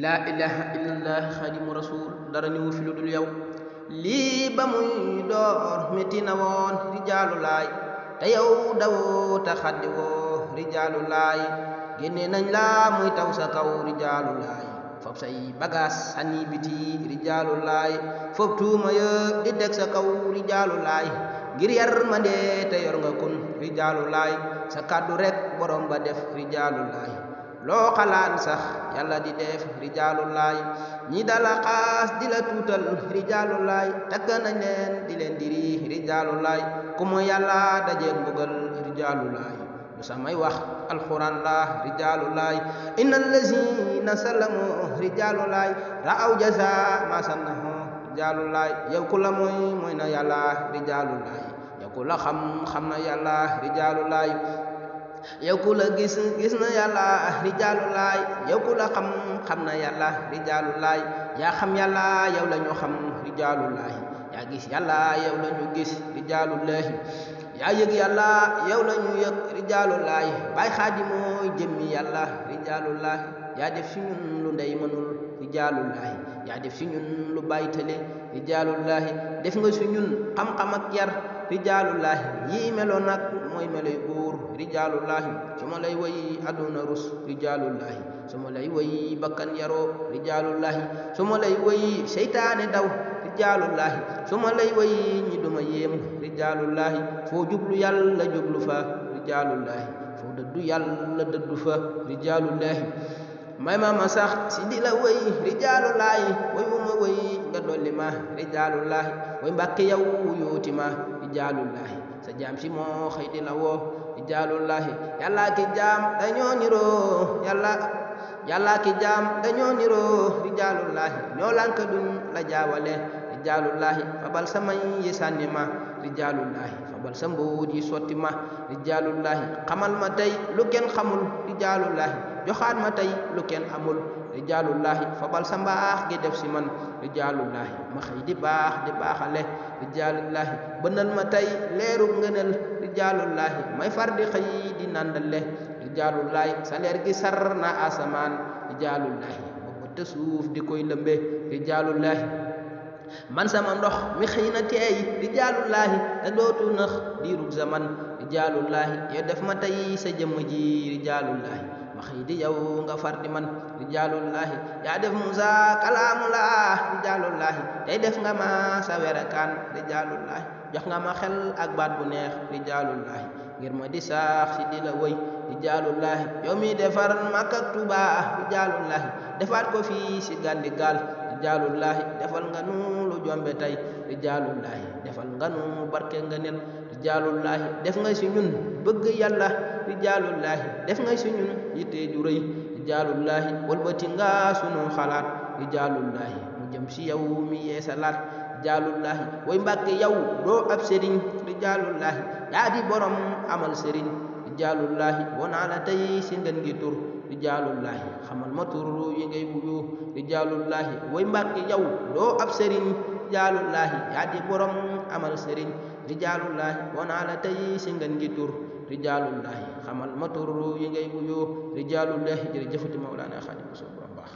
laa ilaha illallah xadimu rasul dara ñëwu fi lu dul yow lii ba muy door metti na woon rijaalu laay te yow dawoo ta xaddi woo rijaalu laay génne nañ la muy taw sa kaw rijaalu laay fob say bagaas sànni biti rijaalu laay fob tuuma yëpp di teg sa kaw rijaalu laay ngir yar mande te yor nga kun rijaalu laay sa kàddu rek borom ba def rijaalu laay loo xalaat sax yàlla di def rijaalu laay ñi dala xaas di la tuutal rijaalu laay takk nañ leen di leen diri rijaalu laay ku mu yàlla dajeeg mbugal rijaalu laay du samay wax alquran la rijaalu laay inna allazina salamu rijaalu laay raaw jaza ma sannahu rijaalu laay yow ku la mooy na yàlla rijaalu laay yow ku la xam na yàlla rijaalu laay yow ku la gis na yàlla rijaalu laay yow ku la xam na yàlla rijaalu laay yaa xam yàlla yow la ñu xam rijaalu laay yaa gis yàlla yow la ñu gis rijaalu laay yaa yëg yàlla yow la ñu yëg rijaalu laay baay xaadi mooy jëmmi yàlla rijaalu laay yaa def si ñun lu ndey mënul rijaalu laay yaa def si ñun lu bàyyi tale rijaalu laay def nga si ñun xam-xam ak yar rijaalu laay yii melo nag mooy meloy buur rijaalu laay su ma lay woy àdduna rus rijaalu laay su ma lay woy bakkan yaroo rijaalu laay su ma lay woy seytaane daw rijaalu laay su ma lay woy ñi duma yéem rijaalu laay foo jublu yàlla jublu fa rijaalu laay foo dëddu yàlla dëddu fa rijaalu laay may ma sax si di la woy rijaalu laay woy wu ma woy nga dolli ma rijaalu laay woy mbàkke yow yooti ma rijaalu laay sa jaam si moo xëy di la woo rijaalu laay yàlla ki jaam dañoo niroo yàlla ki jaam dañoo niroo rijaalu laay ñoo lànk duñ la jaawale rijaalu laay fabal samay yi sànni ma rijaalu laay fabal sa mbuut yi sotti ma rijaalu laay xamal ma tey lu kenn xamul rijaalu laay joxaat ma tey lu kenn amul rijaalu laay fabal sa mbaax gi def si man rijaalu laay ma xëy di baaxale rijaalu laay bënal ma tey leeru ngënal rijaalu laay may far di xëy di nandale rijaalu laay sa leer gi sar na asamaan rijaalu laay ba bëtt suuf di koy lëmbe rijaalu laay man sama ndox mi xëy na teey rijaalu laay te dootu nax diirug zaman rijaalu laay yow def ma tey sa jëmm ji rijaalu laay ma xëy di yow nga far di man rijaalu laay yaa def Musa kalaamu laa rijaalu laay tey def nga ma sa werakaan rijaalu laay jox nga ma xel ak baat bu neex rijaalu laay ngir ma di saax si di la woy rijaalu laay yow mi defar Makka ak Tuuba rijaalu laay defaat ko fii si gàndi gaal rijaalu laay defal nga nu lu jombe tey rijaalu laay defal nga nu barke nga nel rijaalu laay def nga si ñun bëgg yàlla rijaalu laay def nga si ñun yitte ju rëy rijaalu laay walbati nga sunu xalaat rijaalu laay mu jëm si yow mi yeesalaat rijaalu laay woy mbàkke yow doo ab sëriñ rijaalu laay yaa di borom amal sëriñ rijaalu laay wonaa la tey si ngeen gi tur rijaalu laay xamal ma tur yi ngay wuyu rijaalu laay woy mbàkke yow doo ab sëriñ rijaalu laay yaa di borom amal sëriñ rijaalu laay wonaa la tey si ngeen gi tur rijaalu laay xamal ma tur yi ngay wuyu rijaalu laay jërëjëfati Mawlaana Xaadimu Rasuul borom baax